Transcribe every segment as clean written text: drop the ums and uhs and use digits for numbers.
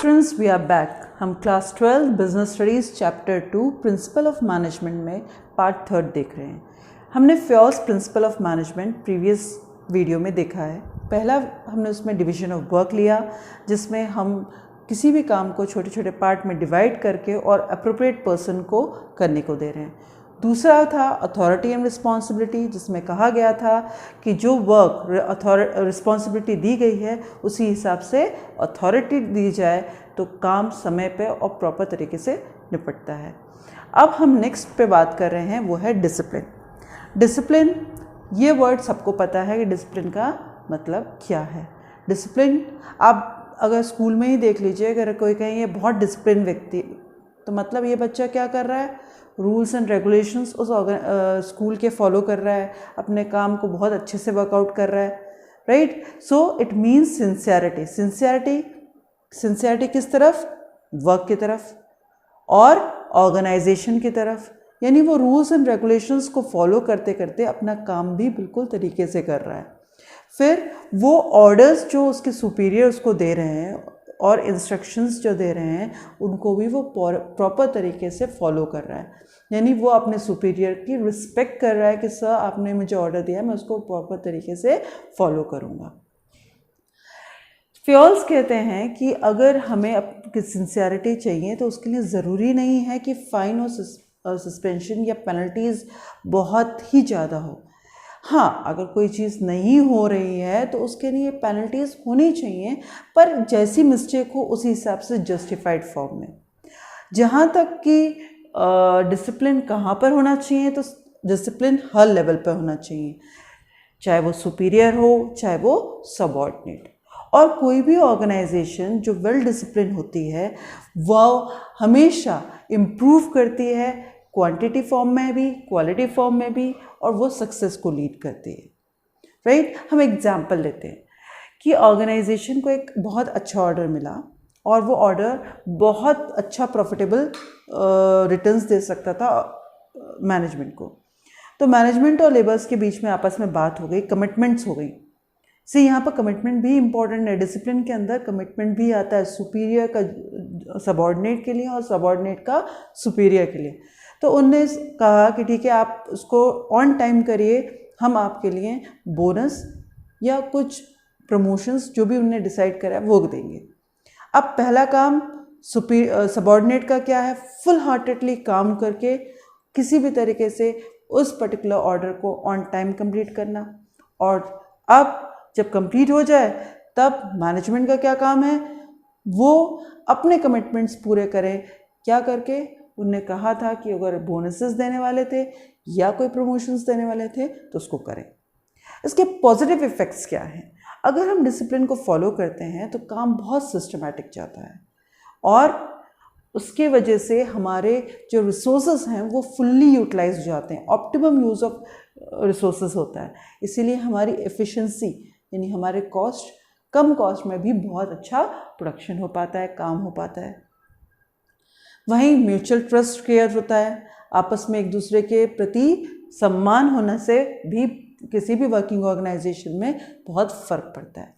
Students we are back. हम class 12 business studies chapter 2 principle of management में part 3 देख रहे हैं। हमने Fayol's principle of management previous video में देखा है। पहला हमने उसमें डिवीजन ऑफ वर्क लिया, जिसमें हम किसी भी काम को छोटे छोटे पार्ट में डिवाइड करके और अप्रोप्रिएट पर्सन को करने को दे रहे हैं। दूसरा था अथॉरिटी एंड रिस्पॉन्सिबिलिटी, जिसमें कहा गया था कि जो वर्क रिस्पॉन्सिबिलिटी दी गई है उसी हिसाब से अथॉरिटी दी जाए तो काम समय पे और प्रॉपर तरीके से निपटता है। अब हम नेक्स्ट पे बात कर रहे हैं, वो है डिसिप्लिन। डिसिप्लिन, ये वर्ड सबको पता है कि डिसिप्लिन का मतलब क्या है। डिसिप्लिन आप अगर स्कूल में ही देख लीजिए, अगर कोई कहें ये बहुत डिसिप्लिन व्यक्ति, तो मतलब ये बच्चा क्या कर रहा है, रूल्स एंड रेगुलेशंस उस स्कूल के फॉलो कर रहा है, अपने काम को बहुत अच्छे से वर्कआउट कर रहा है, right. So it means sincerity. Sincerity किस तरफ? वर्क की तरफ और ऑर्गेनाइजेशन की तरफ, यानी वो रूल्स एंड रेगुलेशंस को फॉलो करते करते अपना काम भी बिल्कुल तरीके से कर रहा है। फिर वो ऑर्डर्स जो उसके सुपीरियर उसको दे रहे हैं और इंस्ट्रक्शंस जो दे रहे हैं उनको भी वो प्रॉपर तरीके से फॉलो कर रहा है, यानी वो अपने सुपीरियर की रिस्पेक्ट कर रहा है कि सर आपने मुझे ऑर्डर दिया है, मैं उसको प्रॉपर तरीके से फॉलो करूँगा। फ्योल्स कहते हैं कि अगर हमें सिंसियरिटी चाहिए तो उसके लिए ज़रूरी नहीं है कि फ़ाइन और सस्पेंशन या पेनल्टीज़ बहुत ही ज़्यादा हो। हाँ, अगर कोई चीज़ नहीं हो रही है तो उसके लिए पेनल्टीज़ होनी चाहिए, पर जैसी मिस्टेक हो उसी हिसाब से जस्टिफाइड फॉर्म में। जहाँ तक कि डिसिप्लिन कहाँ पर होना चाहिए, तो डिसिप्लिन हर लेवल पर होना चाहिए, चाहे वो सुपीरियर हो चाहे वो सबऑर्डिनेट। और कोई भी ऑर्गेनाइजेशन जो वेल डिसिप्लिन होती है वह हमेशा इम्प्रूव करती है, क्वांटिटी फॉर्म में भी क्वालिटी फॉर्म में भी, और वो सक्सेस को लीड करती है, राइट। हम एग्जांपल लेते हैं कि ऑर्गेनाइजेशन को एक बहुत अच्छा ऑर्डर मिला और वो ऑर्डर बहुत अच्छा प्रॉफिटेबल रिटर्न्स दे सकता था मैनेजमेंट को। तो मैनेजमेंट और लेबर्स के बीच में आपस में बात हो गई, कमिटमेंट्स हो गई। यहाँ पर कमिटमेंट भी इम्पॉर्टेंट है। डिसिप्लिन के अंदर कमिटमेंट भी आता है, सुपीरियर का सबऑर्डिनेट के लिए और सबऑर्डिनेट का सुपीरियर के लिए। तो उनने कहा कि ठीक है, आप उसको ऑन टाइम करिए, हम आपके लिए बोनस या कुछ प्रमोशंस जो भी उन्होंने डिसाइड करा है वो देंगे। अब पहला काम सबऑर्डिनेट का क्या है, फुल हार्टेडली काम करके किसी भी तरीके से उस पर्टिकुलर ऑर्डर को ऑन टाइम कंप्लीट करना। और अब जब कंप्लीट हो जाए तब मैनेजमेंट का क्या काम है, वो अपने कमिटमेंट्स पूरे करें। क्या करके? उनने कहा था कि अगर बोनसेस देने वाले थे या कोई प्रमोशंस देने वाले थे तो उसको करें। इसके पॉजिटिव इफ़ेक्ट्स क्या हैं? अगर हम डिसिप्लिन को फॉलो करते हैं तो काम बहुत सिस्टमैटिक जाता है और उसके वजह से हमारे जो रिसोर्सेज हैं वो फुल्ली यूटिलाइज हो जाते हैं, ऑप्टिमम यूज़ ऑफ रिसोर्सेज होता है। इसीलिए हमारी एफिशिएंसी यानी हमारे कॉस्ट, कम कॉस्ट में भी बहुत अच्छा प्रोडक्शन हो पाता है, काम हो पाता है। वहीं म्यूचुअल ट्रस्ट क्रिएट होता है, आपस में एक दूसरे के प्रति सम्मान होने से भी किसी भी वर्किंग ऑर्गेनाइजेशन में बहुत फ़र्क पड़ता है।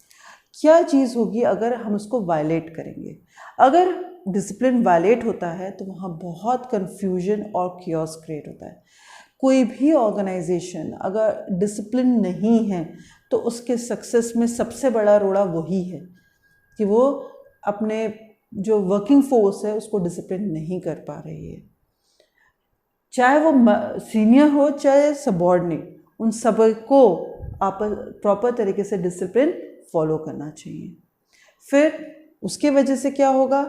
क्या चीज़ होगी अगर हम उसको वायलेट करेंगे? अगर डिसिप्लिन वायलेट होता है तो वहाँ बहुत कन्फ्यूजन और कियोस क्रिएट होता है। कोई भी ऑर्गेनाइजेशन अगर डिसिप्लिन नहीं है तो उसके सक्सेस में सबसे बड़ा रोड़ा वही है कि वो अपने जो वर्किंग फोर्स है उसको डिसिप्लिन नहीं कर पा रही है, चाहे वो सीनियर हो चाहे सबऑर्डिनेट, उन सब को आप प्रॉपर तरीके से डिसिप्लिन फॉलो करना चाहिए। फिर उसके वजह से क्या होगा,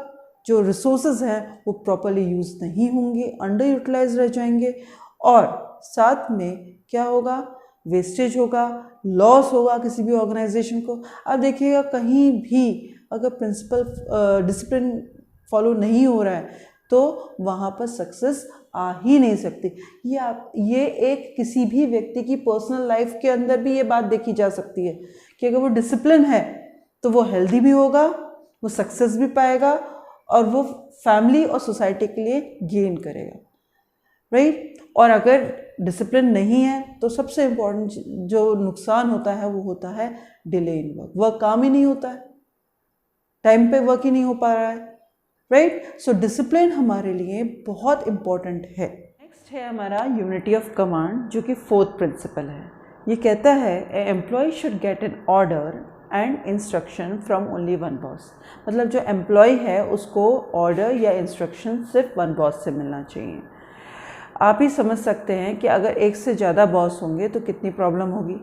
जो रिसोर्सेज हैं वो प्रॉपरली यूज़ नहीं होंगे, अंडर यूटिलाइज रह जाएंगे, और साथ में क्या होगा, वेस्टेज होगा, लॉस होगा किसी भी ऑर्गेनाइजेशन को। अब देखिएगा कहीं भी अगर प्रिंसिपल डिसिप्लिन फॉलो नहीं हो रहा है तो वहाँ पर सक्सेस आ ही नहीं सकती। ये एक किसी भी व्यक्ति की पर्सनल लाइफ के अंदर भी ये बात देखी जा सकती है कि अगर वो डिसिप्लिन है तो वो हेल्दी भी होगा, वो सक्सेस भी पाएगा और वो फैमिली और सोसाइटी के लिए गेन करेगा, राइट। और अगर डिसिप्लिन नहीं है तो सबसे इम्पोर्टेंट जो नुकसान होता है वो होता है डिले इन वर्क, काम ही नहीं होता है। टाइम पे वर्क ही नहीं हो पा रहा है, राइट। सो डिसिप्लिन हमारे लिए बहुत इम्पॉर्टेंट है। नेक्स्ट है हमारा यूनिटी ऑफ कमांड, जो कि 4th प्रिंसिपल है। ये कहता है a employ should get an order and instruction from only one boss. मतलब जो एम्प्लॉय है उसको ऑर्डर या इंस्ट्रक्शन सिर्फ वन बॉस से मिलना चाहिए। आप ही समझ सकते हैं कि अगर एक से ज़्यादा बॉस होंगे तो कितनी प्रॉब्लम होगी।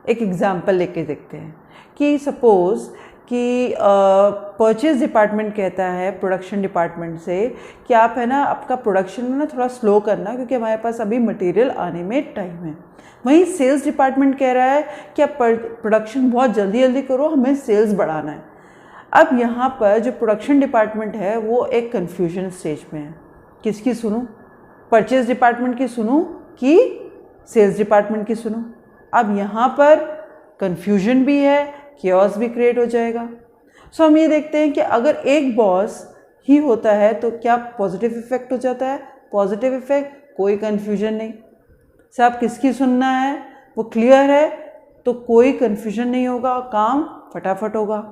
एक एग्जांपल लेके देखते हैं कि सपोज़ कि परचेज डिपार्टमेंट कहता है प्रोडक्शन डिपार्टमेंट से कि आप है ना आपका प्रोडक्शन में ना थोड़ा स्लो करना, क्योंकि हमारे पास अभी मटेरियल आने में टाइम है। वहीं सेल्स डिपार्टमेंट कह रहा है कि आप प्रोडक्शन बहुत जल्दी जल्दी करो, हमें सेल्स बढ़ाना है। अब यहाँ पर जो प्रोडक्शन डिपार्टमेंट है वो एक कन्फ्यूजन स्टेज में है। किसकी सुनूं, परचेज डिपार्टमेंट की सुनूं कि सेल्स डिपार्टमेंट की सुनूं? अब यहाँ पर कन्फ्यूजन भी है, केओस भी क्रिएट हो जाएगा। सो हम ये देखते हैं कि अगर एक बॉस ही होता है तो क्या पॉजिटिव इफेक्ट हो जाता है? पॉजिटिव इफेक्ट, कोई कन्फ्यूजन नहीं। सब किसकी सुनना है वो क्लियर है, तो कोई कन्फ्यूजन नहीं होगा और काम फटाफट होगा।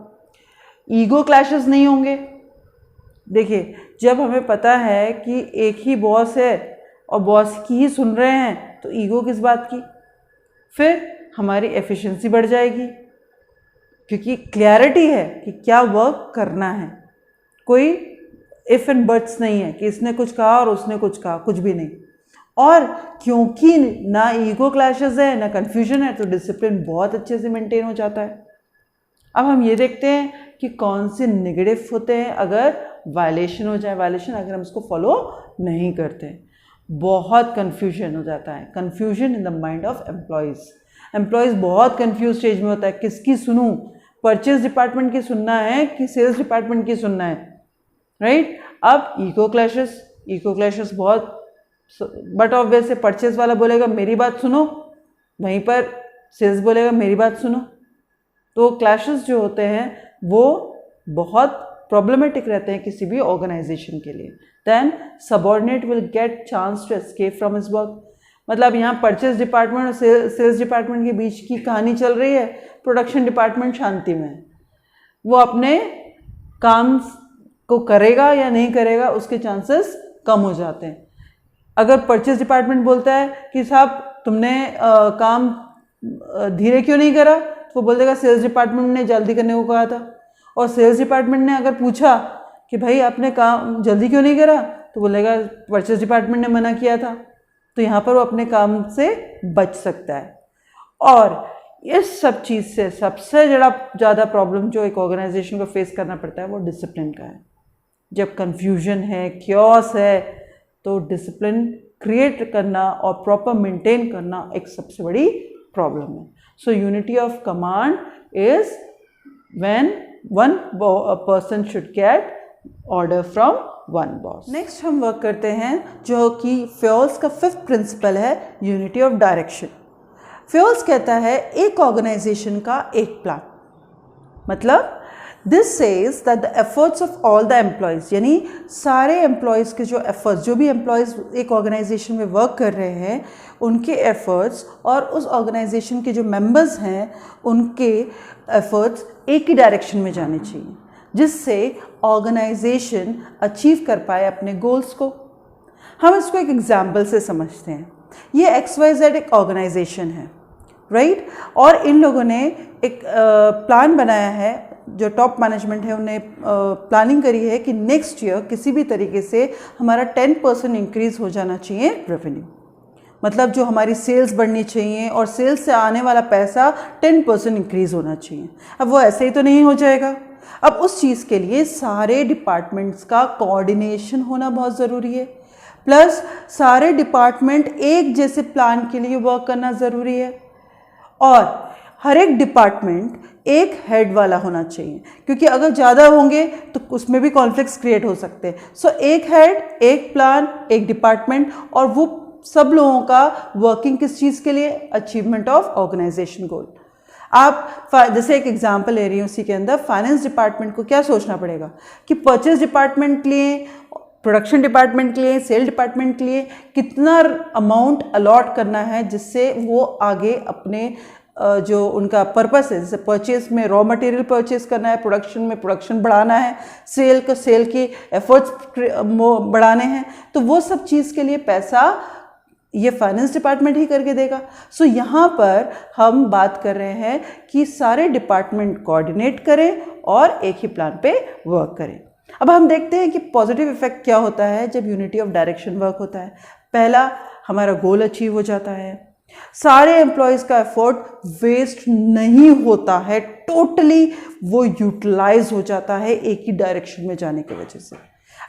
ईगो क्लैशेस नहीं होंगे। देखिए, जब हमें पता है कि एक ही बॉस है और बॉस की ही सुन रहे हैं तो ईगो किस बात की? फिर हमारी एफिशिएंसी बढ़ जाएगी, क्योंकि क्लैरिटी है कि क्या वर्क करना है। कोई इफ एंड बट्स नहीं है कि इसने कुछ कहा और उसने कुछ कहा, कुछ भी नहीं। और क्योंकि ना ईगो क्लैशेस है ना कन्फ्यूजन है तो डिसिप्लिन बहुत अच्छे से मेंटेन हो जाता है। अब हम ये देखते हैं कि कौन से नेगेटिव होते हैं अगर वायलेशन हो जाए। वायलेशन अगर हम इसको फॉलो नहीं करते, बहुत कन्फ्यूजन हो जाता है। Confusion in the mind of employees बहुत कन्फ्यूज स्टेज में होता है, किसकी सुनूं? परचेज डिपार्टमेंट की सुनना है कि सेल्स डिपार्टमेंट की सुनना है, राइट। अब ईगो क्लैशेस बहुत, बट ऑब्वियस है परचेज वाला बोलेगा मेरी बात सुनो, वहीं पर सेल्स बोलेगा मेरी बात सुनो। तो क्लैशेस जो होते हैं वो बहुत प्रॉब्लमेटिक रहते हैं किसी भी ऑर्गेनाइजेशन के लिए। Then subordinate will get chance to escape from his work. मतलब यहाँ परचेज डिपार्टमेंट और सेल्स डिपार्टमेंट के बीच की कहानी चल रही है, प्रोडक्शन डिपार्टमेंट शांति में है। वो अपने काम को करेगा या नहीं करेगा उसके चांसेस कम हो जाते हैं। अगर परचेज डिपार्टमेंट बोलता है कि साहब तुमने काम धीरे क्यों नहीं करा, तो वो बोल देगा सेल्स डिपार्टमेंट ने जल्दी करने को कहा था। और सेल्स डिपार्टमेंट ने अगर पूछा कि भाई आपने काम जल्दी क्यों नहीं करा, तो बोलेगा परचेज डिपार्टमेंट ने मना किया था। तो यहाँ पर वो अपने काम से बच सकता है। और इस सब चीज़ से सबसे ज़्यादा प्रॉब्लम जो एक ऑर्गेनाइजेशन को फेस करना पड़ता है वो डिसिप्लिन का है। जब कन्फ्यूजन है, क्योस है, तो डिसिप्लिन क्रिएट करना और प्रॉपर मेंटेन करना एक सबसे बड़ी प्रॉब्लम है। So unity of command is when one person should get order from one boss. Next हम वर्क करते हैं जो कि फ्योल्स का 5th प्रिंसिपल है, यूनिटी ऑफ डायरेक्शन। फ्योल्स कहता है एक ऑर्गेनाइजेशन का एक प्लान, मतलब this says that the efforts of all the employees, यानी सारे एम्प्लॉयज़ के जो एफर्ट्स, जो भी एम्प्लॉयज़ एक ऑर्गेनाइजेशन में वर्क कर रहे हैं उनके एफर्ट्स और उस ऑर्गेनाइजेशन के जो मेंबर्स हैं उनके एफर्ट्स एक ही डायरेक्शन में जाने चाहिए, जिससे ऑर्गेनाइजेशन अचीव कर पाए अपने गोल्स को। हम इसको एक एग्जाम्पल से समझते हैं। ये XYZ एक ऑर्गेनाइजेशन है, राइट। और इन लोगों ने एक प्लान बनाया है, जो टॉप मैनेजमेंट है उन्हें प्लानिंग करी है कि नेक्स्ट ईयर किसी भी तरीके से हमारा 10% इंक्रीज़ हो जाना चाहिए रेवेन्यू। मतलब जो हमारी सेल्स बढ़नी चाहिए और सेल्स से आने वाला पैसा 10% इंक्रीज़ होना चाहिए। अब वो ऐसे ही तो नहीं हो जाएगा। अब उस चीज़ के लिए सारे डिपार्टमेंट्स का कोऑर्डिनेशन होना बहुत ज़रूरी है, प्लस सारे डिपार्टमेंट एक जैसे प्लान के लिए वर्क करना ज़रूरी है। और हर एक डिपार्टमेंट एक हेड वाला होना चाहिए, क्योंकि अगर ज़्यादा होंगे तो उसमें भी कॉन्फ्लिक्ट्स क्रिएट हो सकते हैं। सो एक हेड, एक प्लान, एक डिपार्टमेंट, और वो सब लोगों का वर्किंग किस चीज़ के लिए? अचीवमेंट ऑफ ऑर्गेनाइजेशन गोल। आप जैसे एक एग्जांपल ले रही हूँ, उसी के अंदर फाइनेंस डिपार्टमेंट को क्या सोचना पड़ेगा कि परचेज डिपार्टमेंट के लिए, प्रोडक्शन डिपार्टमेंट के लिए, सेल डिपार्टमेंट के लिए कितना अमाउंट अलॉट करना है जिससे वो आगे अपने जो उनका पर्पस है, जैसे परचेज में रॉ मटेरियल परचेज करना है, प्रोडक्शन में प्रोडक्शन बढ़ाना है, सेल की एफर्ट्स बढ़ाने हैं, तो वो सब चीज़ के लिए पैसा ये फाइनेंस डिपार्टमेंट ही करके देगा। सो यहाँ पर हम बात कर रहे हैं कि सारे डिपार्टमेंट कोऑर्डिनेट करें और एक ही प्लान पे वर्क करें। अब हम देखते हैं कि पॉजिटिव इफेक्ट क्या होता है जब यूनिटी ऑफ डायरेक्शन वर्क होता है। पहला, हमारा गोल अचीव हो जाता है, सारे एम्प्लॉयज़ का एफर्ट वेस्ट नहीं होता है, टोटली वो यूटिलाइज हो जाता है एक ही डायरेक्शन में जाने की वजह से।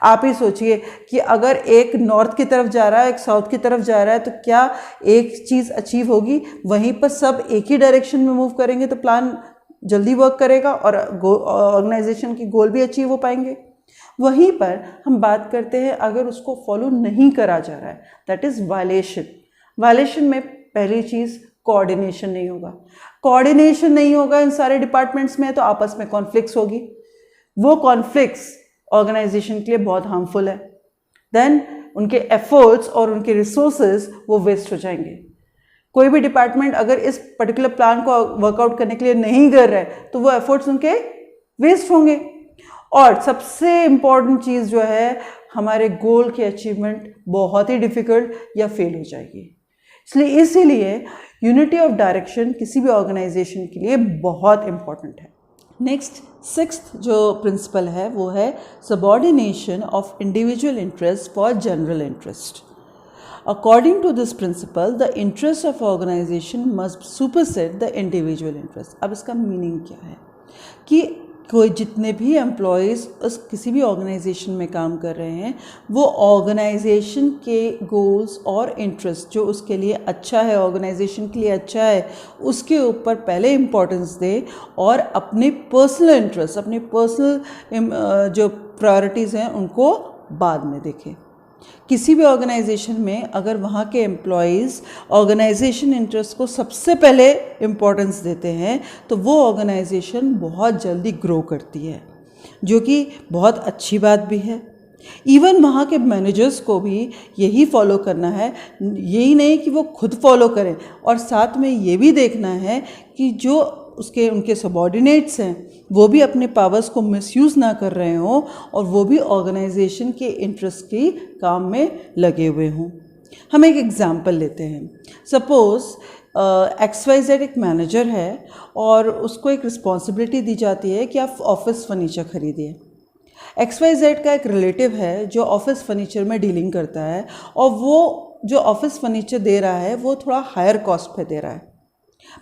आप ही सोचिए कि अगर एक नॉर्थ की तरफ जा रहा है, एक साउथ की तरफ जा रहा है, तो क्या एक चीज़ अचीव होगी? वहीं पर सब एक ही डायरेक्शन में मूव करेंगे तो प्लान जल्दी वर्क करेगा और ऑर्गेनाइजेशन की गोल भी अचीव हो पाएंगे। वहीं पर हम बात करते हैं अगर उसको फॉलो नहीं करा जा रहा है, दैट इज़ वायलेशन। वायलेशन में पहली चीज़ कोऑर्डिनेशन नहीं होगा। कोऑर्डिनेशन नहीं होगा इन सारे डिपार्टमेंट्स में, तो आपस में कॉन्फ्लिक्ट्स होगी। वो कॉन्फ्लिक्ट्स ऑर्गेनाइजेशन के लिए बहुत हार्मफुल है। देन उनके एफर्ट्स और उनके रिसोर्सेज वो वेस्ट हो जाएंगे। कोई भी डिपार्टमेंट अगर इस पर्टिकुलर प्लान को वर्कआउट करने के लिए नहीं कर रहा है तो वो एफर्ट्स उनके वेस्ट होंगे। और सबसे इम्पॉर्टेंट चीज़ जो है, हमारे गोल की अचीवमेंट बहुत ही डिफ़िकल्ट या फेल हो जाएगी। इसीलिए यूनिटी ऑफ डायरेक्शन किसी भी ऑर्गेनाइजेशन के लिए बहुत इम्पॉर्टेंट है। नेक्स्ट, सिक्स्थ जो प्रिंसिपल है वो है subordination of individual interest for general interest. According to this principle, the interest of organisation must supersede the individual interest. अब इसका मीनिंग क्या है कि कोई जितने भी एम्प्लॉयज़ उस किसी भी ऑर्गेनाइजेशन में काम कर रहे हैं, वो ऑर्गेनाइजेशन के गोल्स और इंटरेस्ट जो उसके लिए अच्छा है, ऑर्गेनाइजेशन के लिए अच्छा है, उसके ऊपर पहले इम्पोर्टेंस दे और अपने पर्सनल इंटरेस्ट, अपनी पर्सनल जो प्रायोरिटीज़ हैं उनको बाद में देखें। किसी भी ऑर्गेनाइजेशन में अगर वहाँ के एम्प्लॉयज़ ऑर्गेनाइजेशन इंटरेस्ट को सबसे पहले इम्पोर्टेंस देते हैं तो वो ऑर्गेनाइजेशन बहुत जल्दी ग्रो करती है, जो कि बहुत अच्छी बात भी है। इवन वहाँ के मैनेजर्स को भी यही फॉलो करना है। यही नहीं कि वो खुद फॉलो करें, और साथ में ये भी देखना है कि जो उनके सबऑर्डिनेट्स हैं वो भी अपने पावर्स को मिसयूज़ ना कर रहे हों और वो भी ऑर्गेनाइजेशन के इंटरेस्ट की काम में लगे हुए हों। हम एक एग्जांपल लेते हैं। सपोज़ XYZ एक मैनेजर है और उसको एक रिस्पॉन्सिबिलिटी दी जाती है कि आप ऑफिस फर्नीचर खरीदिए। XYZ का एक रिलेटिव है जो ऑफिस फर्नीचर में डीलिंग करता है, और वो जो ऑफिस फर्नीचर दे रहा है वो थोड़ा हायर कॉस्ट पे दे रहा है,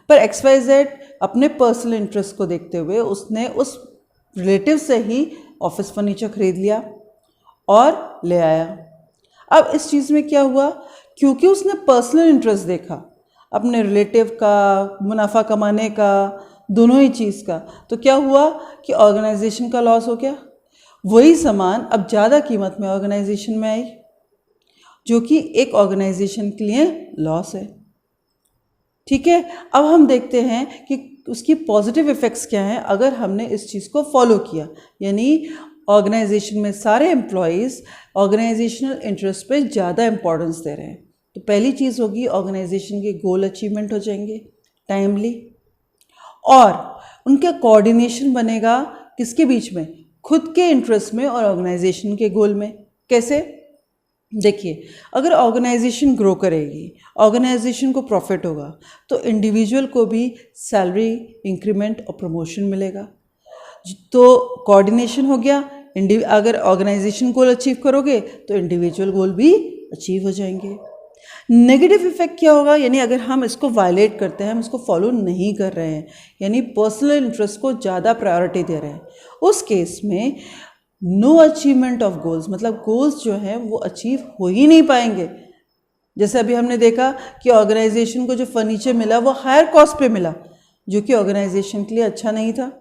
पर XYZ अपने पर्सनल इंटरेस्ट को देखते हुए उसने उस रिलेटिव से ही ऑफिस फर्नीचर खरीद लिया और ले आया। अब इस चीज़ में क्या हुआ, क्योंकि उसने पर्सनल इंटरेस्ट देखा, अपने रिलेटिव का, मुनाफा कमाने का, दोनों ही चीज़ का, तो क्या हुआ कि ऑर्गेनाइजेशन का लॉस हो गया। वही सामान अब ज़्यादा कीमत में ऑर्गेनाइजेशन में आई, जो कि एक ऑर्गेनाइजेशन के लिए लॉस है। ठीक है, अब हम देखते हैं कि उसकी पॉजिटिव इफ़ेक्ट्स क्या हैं अगर हमने इस चीज़ को फॉलो किया, यानी ऑर्गेनाइजेशन में सारे एम्प्लॉयज़ ऑर्गेनाइजेशनल इंटरेस्ट पे ज़्यादा इम्पोर्टेंस दे रहे हैं। तो पहली चीज़ होगी, ऑर्गेनाइजेशन के गोल अचीवमेंट हो जाएंगे टाइमली, और उनका कोऑर्डिनेशन बनेगा किसके बीच में, खुद के इंटरेस्ट में और ऑर्गेनाइजेशन के गोल में। कैसे? देखिए, अगर ऑर्गेनाइजेशन ग्रो करेगी, ऑर्गेनाइजेशन को प्रॉफिट होगा, तो इंडिविजुअल को भी सैलरी इंक्रीमेंट और प्रमोशन मिलेगा। तो कोऑर्डिनेशन हो गया। अगर ऑर्गेनाइजेशन गोल अचीव करोगे तो इंडिविजुअल गोल भी अचीव हो जाएंगे। नेगेटिव इफेक्ट क्या होगा, यानी अगर हम इसको वायलेट करते हैं, हम इसको फॉलो नहीं कर रहे हैं, यानी पर्सनल इंटरेस्ट को ज़्यादा प्रायोरिटी दे रहे हैं, उस केस में नो अचीवमेंट ऑफ गोल्स, मतलब गोल्स जो हैं वो अचीव हो ही नहीं पाएंगे। जैसे अभी हमने देखा कि ऑर्गेनाइजेशन को जो फर्नीचर मिला वो हायर कॉस्ट पे मिला, जो कि ऑर्गेनाइजेशन के लिए अच्छा नहीं था,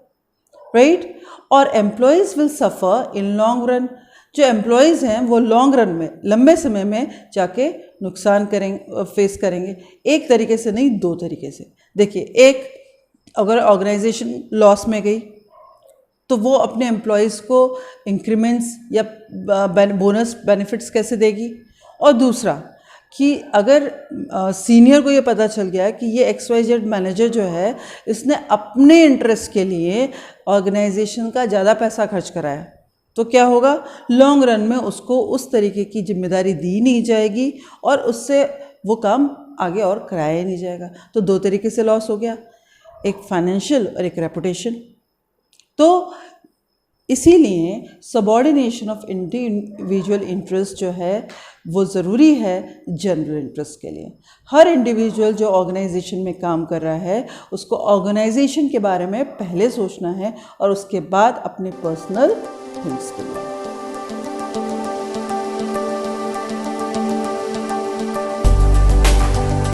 राइट। और employees will suffer in long run, जो एम्प्लॉयज़ हैं वो लॉन्ग रन में, लंबे समय में जाके नुकसान फेस करेंगे। एक तरीके से नहीं, दो तरीके से। देखिए, एक, अगर ऑर्गेनाइजेशन लॉस में गई तो वो अपने एम्प्लॉयज़ को इंक्रीमेंट्स या बोनस बेनिफिट्स कैसे देगी, और दूसरा कि अगर सीनियर को ये पता चल गया कि ये XYZ मैनेजर जो है इसने अपने इंटरेस्ट के लिए ऑर्गेनाइजेशन का ज़्यादा पैसा खर्च कराया, तो क्या होगा, लॉन्ग रन में उसको उस तरीके की जिम्मेदारी दी नहीं जाएगी और उससे वो काम आगे और कराया ही नहीं जाएगा। तो दो तरीके से लॉस हो गया, एक फाइनेंशियल और एक रेपुटेशन। तो इसीलिए सबॉर्डिनेशन ऑफ इंडिविजुअल इंटरेस्ट जो है वो ज़रूरी है जनरल इंटरेस्ट के लिए। हर इंडिविजुअल जो ऑर्गेनाइजेशन में काम कर रहा है उसको ऑर्गेनाइजेशन के बारे में पहले सोचना है और उसके बाद अपने पर्सनल थिंग्स के लिए।